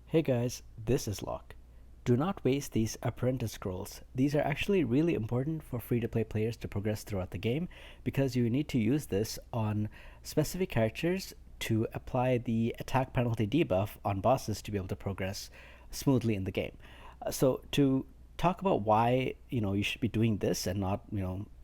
Hey guys, this is Locke. Do not waste these apprentice scrolls. These are actually really important for free-to-play players to progress throughout the game because you need to use this on specific characters to apply the attack penalty debuff on bosses to be able to progress smoothly in the game. So to talk about why you should be doing this and not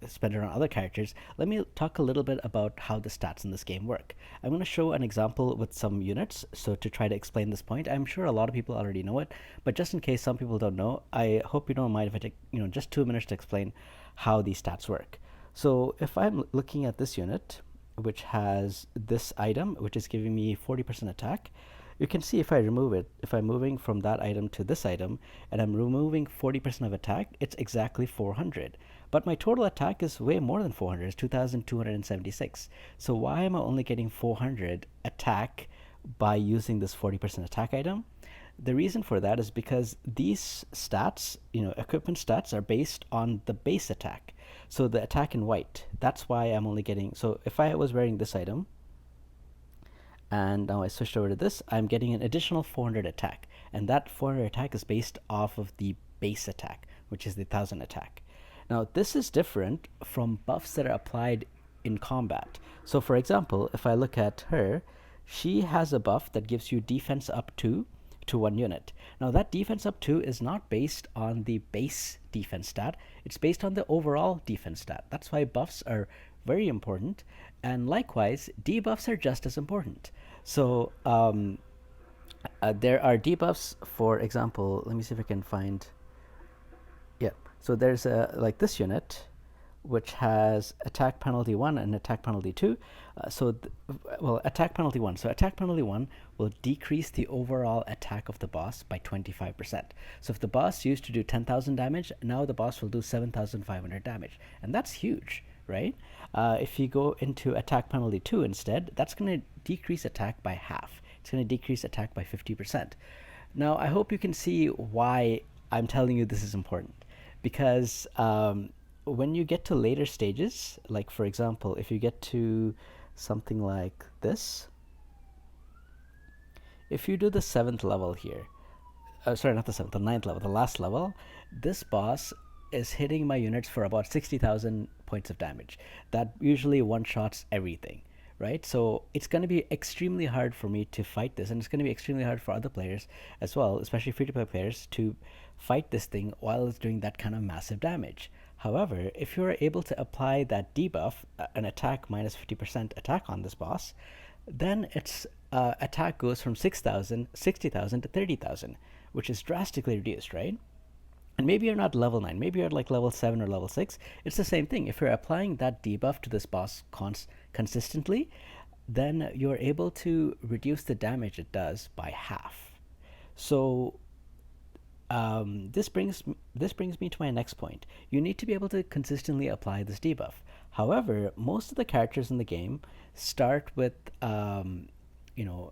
spend it on other characters, let me talk a little bit about how the stats in this game work. I'm going to show an example with some units, so to try to explain this point. I'm sure a lot of people already know it, but just in case some people don't know, I hope you don't mind if I take just 2 minutes to explain how these stats work. So if I'm looking at this unit, which has this item, which is giving me 40% attack, you can see if I remove it, if I'm moving from that item to this item, and I'm removing 40% of attack, it's exactly 400. But my total attack is way more than 400, it's 2,276. So why am I only getting 400 attack by using this 40% attack item? The reason for that is because these stats, equipment stats, are based on the base attack. So the attack in white, that's why I'm only getting, so if I was wearing this item, and now I switched over to this, I'm getting an additional 400 attack, and that 400 attack is based off of the base attack, which is the 1000 attack. Now this is different from buffs that are applied in combat. So for example, if I look at her, she has a buff that gives you defense up to 1 unit. Now that defense up to is not based on the base defense stat, it's based on the overall defense stat. That's why buffs are very important, and likewise debuffs are just as important. So there are debuffs. For example, let me see if I can find, yeah, so there's like this unit which has attack penalty 1 and attack penalty 2. Attack penalty 1. So attack penalty 1 will decrease the overall attack of the boss by 25%. So if the boss used to do 10,000 damage, now the boss will do 7,500 damage. And that's huge, right? If you go into attack penalty 2 instead, that's going to decrease attack by half. It's going to decrease attack by 50%. Now, I hope you can see why I'm telling you this is important. Because when you get to later stages, like for example, if you get to something like this, if you do the 7th level here, sorry, not the 7th, the 9th level, the last level, this boss is hitting my units for about 60,000 points of damage. That usually one-shots everything, right? So it's going to be extremely hard for me to fight this, and it's going to be extremely hard for other players as well, especially free-to-play players, to fight this thing while it's doing that kind of massive damage. However, if you're able to apply that debuff, an attack minus 50% attack on this boss, then its attack goes from 6,000, 60,000 to 30,000, which is drastically reduced, right? And maybe you're not level 9, maybe you're at like level 7 or level 6. It's the same thing. If you're applying that debuff to this boss consistently, then you're able to reduce the damage it does by half. So this brings me to my next point. You need to be able to consistently apply this debuff. However, most of the characters in the game start with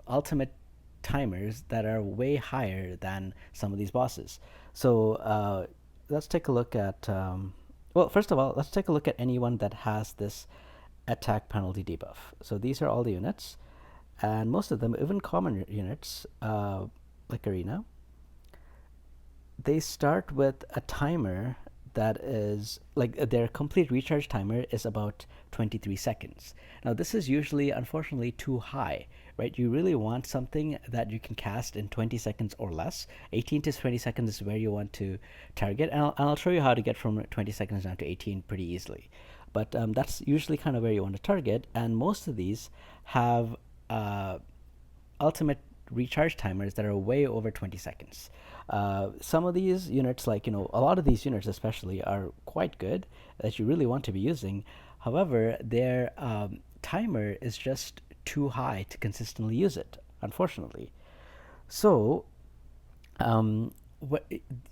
ultimate timers that are way higher than some of these bosses. So let's take a look at first of all, let's take a look at anyone that has this attack penalty debuff. So these are all the units, and most of them, even common units like Arena, they start with a timer that is like their complete recharge timer is about 23 seconds. Now this is usually, unfortunately, too high, right? You really want something that you can cast in 20 seconds or less. 18 to 20 seconds is where you want to target, and I'll show you how to get from 20 seconds down to 18 pretty easily. But that's usually kind of where you want to target, and most of these have ultimate recharge timers that are way over 20 seconds. Some of these units, like, a lot of these units especially, are quite good that you really want to be using. However, their timer is just too high to consistently use it, unfortunately. So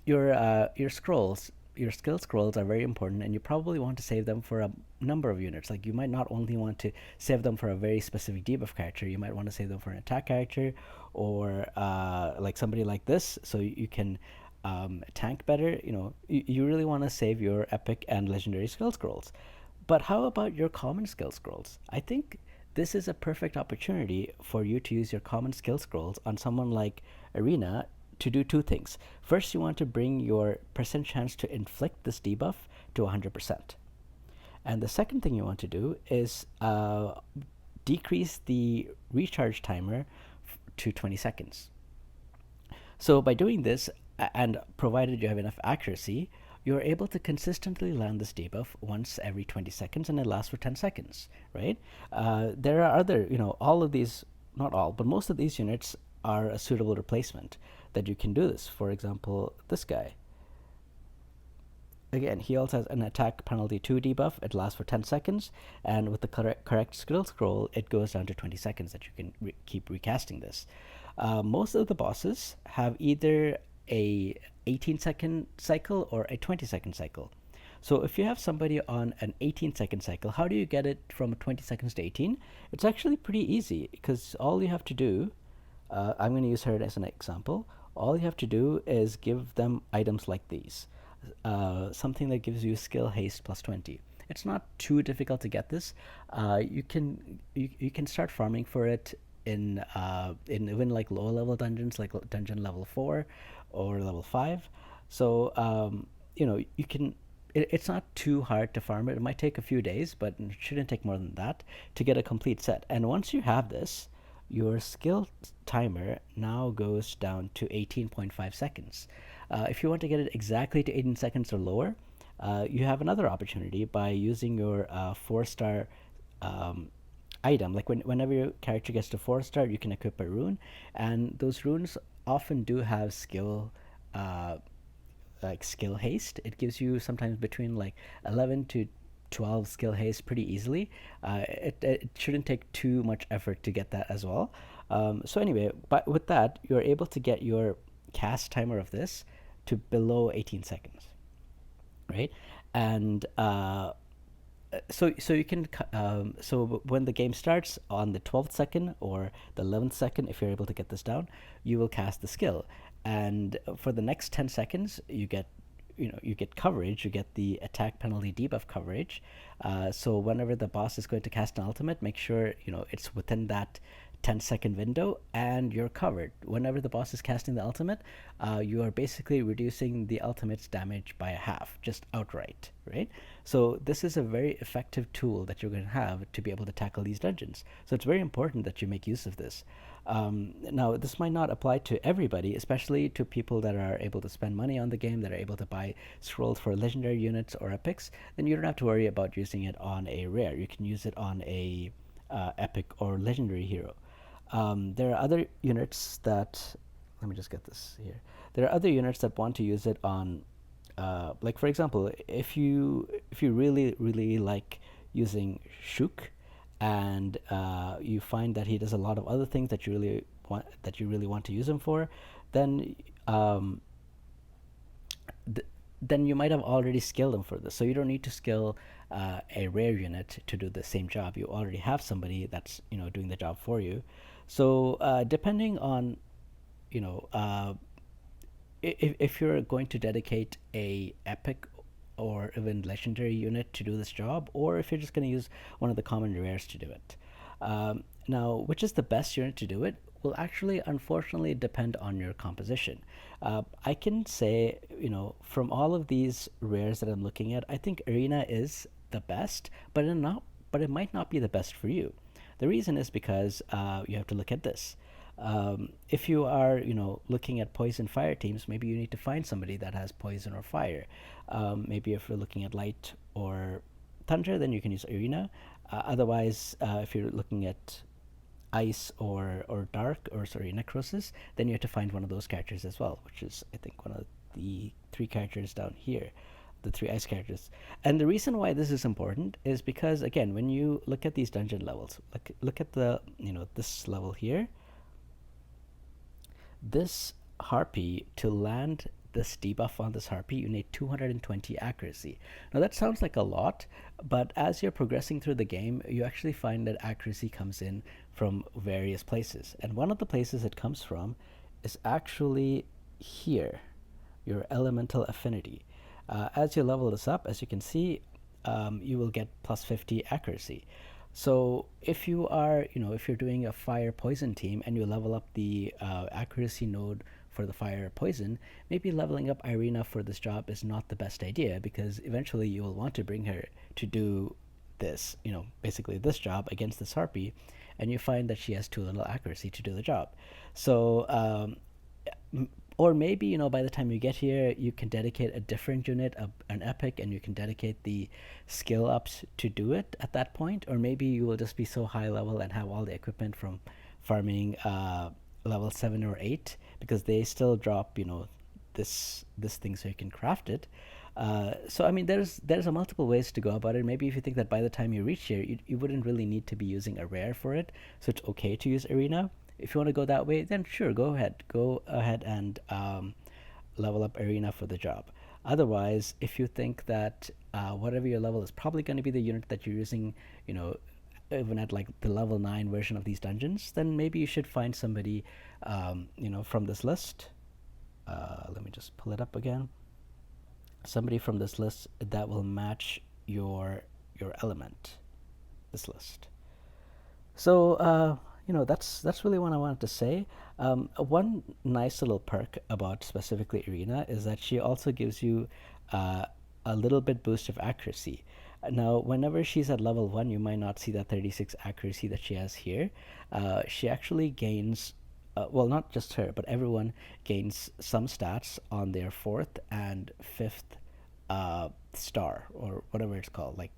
your scrolls, your skill scrolls are very important, and you probably want to save them for a number of units. Like, you might not only want to save them for a very specific debuff character, you might want to save them for an attack character, or like somebody like this, so you can tank better. You really want to save your epic and legendary skill scrolls. But how about your common skill scrolls? I think this is a perfect opportunity for you to use your common skill scrolls on someone like Arena to do two things. First, you want to bring your percent chance to inflict this debuff to 100%. And the second thing you want to do is decrease the recharge timer to 20 seconds. So by doing this, and provided you have enough accuracy, you're able to consistently land this debuff once every 20 seconds, and it lasts for 10 seconds, right? There are other, all of these, not all, but most of these units are a suitable replacement that you can do this. For example, this guy. Again, he also has an attack penalty 2 debuff. It lasts for 10 seconds, and with the correct skill scroll, it goes down to 20 seconds that you can keep recasting this. Most of the bosses have either a 18-second cycle or a 20-second cycle. So if you have somebody on an 18-second cycle, how do you get it from 20 seconds to 18? It's actually pretty easy, because all you have to do, I'm going to use her as an example, all you have to do is give them items like these. Something that gives you skill haste plus 20. It's not too difficult to get this. You can start farming for it in even like lower level dungeons, like dungeon level 4 or level 5. So you can. It's not too hard to farm it. It might take a few days, but it shouldn't take more than that to get a complete set. And once you have this, your skill timer now goes down to 18.5 seconds. If you want to get it exactly to 18 seconds or lower, you have another opportunity by using your 4-star item. Like whenever your character gets to 4-star, you can equip a rune, and those runes often do have skill skill haste. It gives you sometimes between like 11 to 12 skill haste pretty easily. It shouldn't take too much effort to get that as well. So anyway, but with that, you're able to get your cast timer of this to below 18 seconds, right? And so you can so when the game starts on the 12th second or the 11th second, if you're able to get this down, you will cast the skill, and for the next 10 seconds you get coverage. You get the attack penalty debuff coverage. So whenever the boss is going to cast an ultimate, make sure it's within that 10-second window, and you're covered. Whenever the boss is casting the ultimate, you are basically reducing the ultimate's damage by a half, just outright, right? So this is a very effective tool that you're going to have to be able to tackle these dungeons. So it's very important that you make use of this. Now, this might not apply to everybody, especially to people that are able to spend money on the game, that are able to buy scrolls for legendary units or epics. Then you don't have to worry about using it on a rare. You can use it on a epic or legendary hero. There are other units that, let me just get this here. There are other units that want to use it on, like for example, if you really like using Shuk, and you find that he does a lot of other things that you really want to use him for, then then you might have already skilled him for this. So you don't need to skill a rare unit to do the same job. You already have somebody that's doing the job for you. So depending on if you're going to dedicate a epic or even legendary unit to do this job, or if you're just going to use one of the common rares to do it. Now, which is the best unit to do it will actually unfortunately depend on your composition. I can say, from all of these rares that I'm looking at, I think Arena is the best, but it might not be the best for you. The reason is because you have to look at this. If you are, looking at poison fire teams, maybe you need to find somebody that has poison or fire. Maybe if you're looking at light or thunder, then you can use Arena. Otherwise, if you're looking at ice or dark, or sorry, necrosis, then you have to find one of those characters as well, which is, I think, one of the 3 characters down here, the 3 ice characters. And the reason why this is important is because, again, when you look at these dungeon levels, look at the this level here. This harpy, to land this debuff on this harpy, you need 220 accuracy. Now that sounds like a lot, but as you're progressing through the game, you actually find that accuracy comes in from various places. And one of the places it comes from is actually here, your elemental affinity. As you level this up, as you can see, you will get plus 50 accuracy. So if you are, if you're doing a fire poison team and you level up the accuracy node for the fire poison, maybe leveling up Irina for this job is not the best idea, because eventually you will want to bring her to do this, basically this job against this harpy, and you find that she has too little accuracy to do the job. So or maybe, by the time you get here, you can dedicate a different unit, an epic, and you can dedicate the skill ups to do it at that point. Or maybe you will just be so high level and have all the equipment from farming level 7 or 8, because they still drop, this thing so you can craft it. So I mean, there's a multiple ways to go about it. Maybe if you think that by the time you reach here, you wouldn't really need to be using a rare for it, so it's okay to use arena. If you want to go that way, then sure, go ahead and level up arena for the job. Otherwise, if you think that whatever your level is probably going to be the unit that you're using, even at like the level 9 version of these dungeons, then maybe you should find somebody, from this list. Let me just pull it up again. Somebody from this list that will match your element. This list. So that's really what I wanted to say. One nice little perk about specifically Arena is that she also gives you a little bit boost of accuracy. Now, whenever she's at level 1, you might not see that 36 accuracy that she has here. She actually gains, well, not just her, but everyone gains some stats on their 4th and 5th star, or whatever it's called. Like,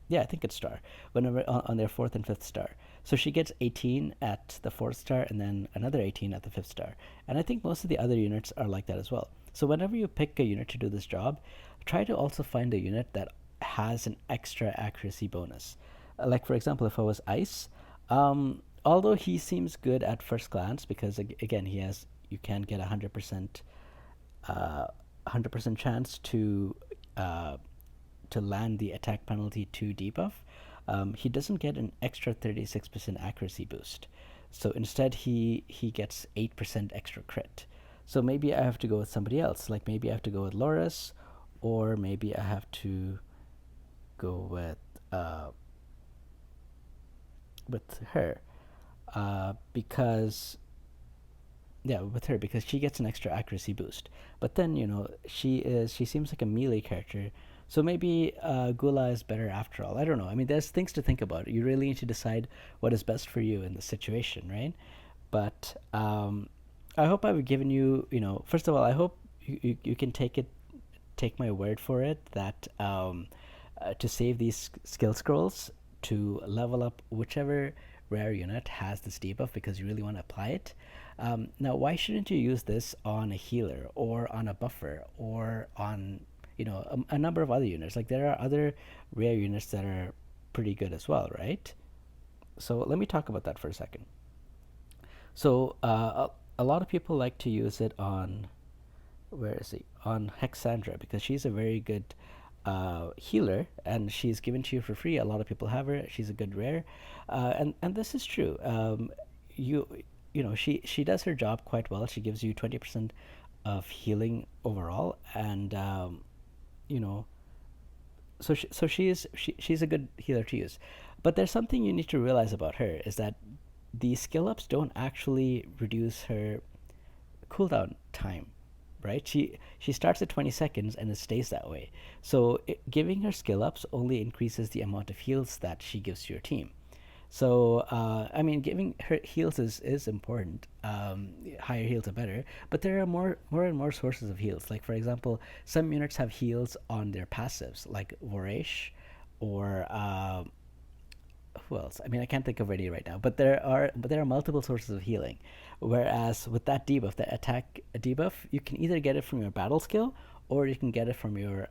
yeah, I think it's star. Whenever on their 4th and 5th star. So she gets 18 at the 4th star and then another 18 at the 5th star. And I think most of the other units are like that as well. So whenever you pick a unit to do this job, try to also find a unit that has an extra accuracy bonus. Like, for example, if I was Ice, although he seems good at first glance, because again, you can get 100% chance to land the attack penalty to debuff. He doesn't get an extra 36% accuracy boost. So instead, he gets 8% extra crit. So maybe I have to go with somebody else. Like, maybe I have to go with Loris, or maybe I have to go with her, because with her, because she gets an extra accuracy boost. But then, she seems like a melee character, so maybe Gula is better after all. I don't know. I mean, there's things to think about. You really need to decide what is best for you in the situation, right? But I hope I've given you, first of all, I hope you can take my word for it that to save these skill scrolls to level up whichever rare unit has this debuff, because you really want to apply it. Now, why shouldn't you use this on a healer or on a buffer or on a number of other units? Like, there are other rare units that are pretty good as well, right? So let me talk about that for a second. So a lot of people like to use it on, where is he? On Hexandra, because she's a very good healer, and she's given to you for free. A lot of people have her. She's a good rare, and this is true. She does her job quite well. She gives you 20% of healing overall, and she's a good healer to use. But there's something you need to realize about her, is that the skill ups don't actually reduce her cooldown time, right? She starts at 20 seconds and it stays that way. So giving her skill ups only increases the amount of heals that she gives to your team. So I mean, giving her heals is important. Higher heals are better, but there are more and more sources of heals. Like, for example, some units have heals on their passives, like Vorash, or who else? I mean, I can't think of any right now, but there are multiple sources of healing. Whereas with that debuff, the attack debuff, you can either get it from your battle skill, or you can get it from your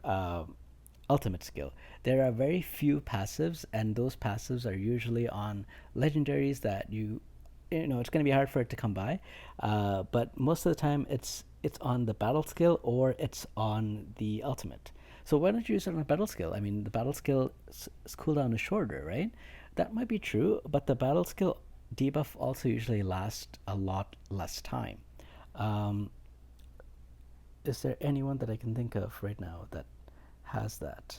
ultimate skill. There are very few passives, and those passives are usually on legendaries that it's going to be hard for it to come by. But most of the time, it's on the battle skill, or it's on the ultimate. So why don't you use it on a battle skill? I mean, the battle skill cooldown is shorter, right? That might be true, but the battle skill debuff also usually lasts a lot less time. Is there anyone that I can think of right now that has that?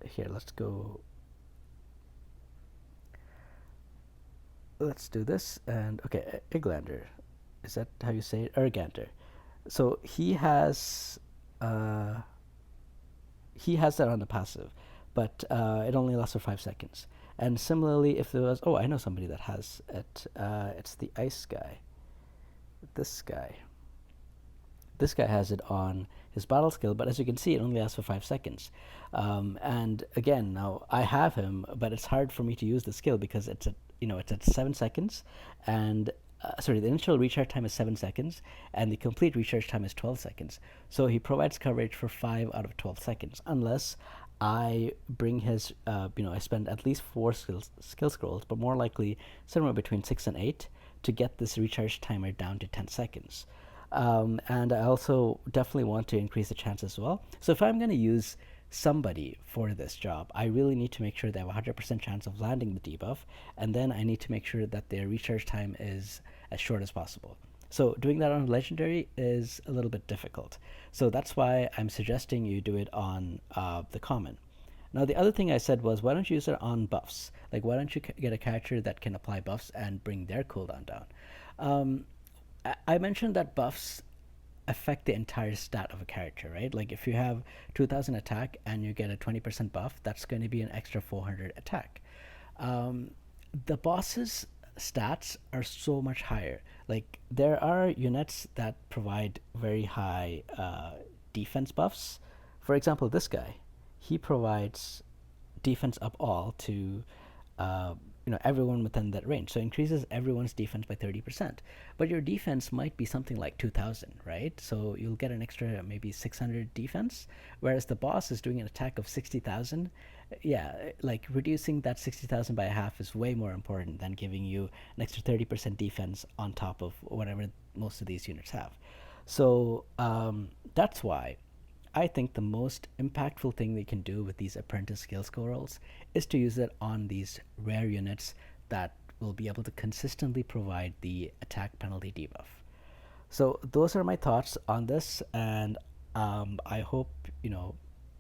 Here, let's go. let's do this. And okay, Iglander, is that how you say it? Ergander. So he has that on the passive, but it only lasts for 5 seconds. And similarly, if there was, oh, I know somebody that has it. It's the ice guy. This guy. This guy has it on his battle skill, but as you can see, it only lasts for 5 seconds. And again, now I have him, but it's hard for me to use the skill because it's at 7 seconds, and sorry, the initial recharge time is 7 seconds, and the complete recharge time is 12 seconds. So he provides coverage for 5 out of 12 seconds, unless I bring his, I spend at least four skill scrolls, but more likely somewhere between 6 and 8 to get this recharge timer down to 10 seconds. And I also definitely want to increase the chance as well. So if I'm going to use somebody for this job, I really need to make sure they have a 100% chance of landing the debuff, and then I need to make sure that their recharge time is as short as possible. So doing that on legendary is a little bit difficult. So that's why I'm suggesting you do it on the common. Now, the other thing I said was, why don't you use it on buffs? Like, why don't you get a character that can apply buffs and bring their cooldown down? Um, I mentioned that buffs affect the entire stat of a character, right? Like if you have 2000 attack and you get a 20% buff, that's going to be an extra 400 attack. Um, the boss's stats are so much higher. Like there are units that provide very high defense buffs. For example, this guy, he provides defense up all to uh, everyone within that range. So it increases everyone's defense by 30%. But your defense might be something like 2,000, right? So you'll get an extra maybe 600 defense, whereas the boss is doing an attack of 60,000. Yeah, like reducing that 60,000 by half is way more important than giving you an extra 30% defense on top of whatever most of these units have. So that's why I think the most impactful thing we can do with these apprentice skill scrolls is to use it on these rare units that will be able to consistently provide the attack penalty debuff. So those are my thoughts on this, and I hope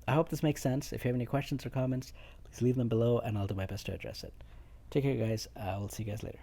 I hope this makes sense. If you have any questions or comments, please leave them below, and I'll do my best to address it. Take care, guys. We'll see you guys later.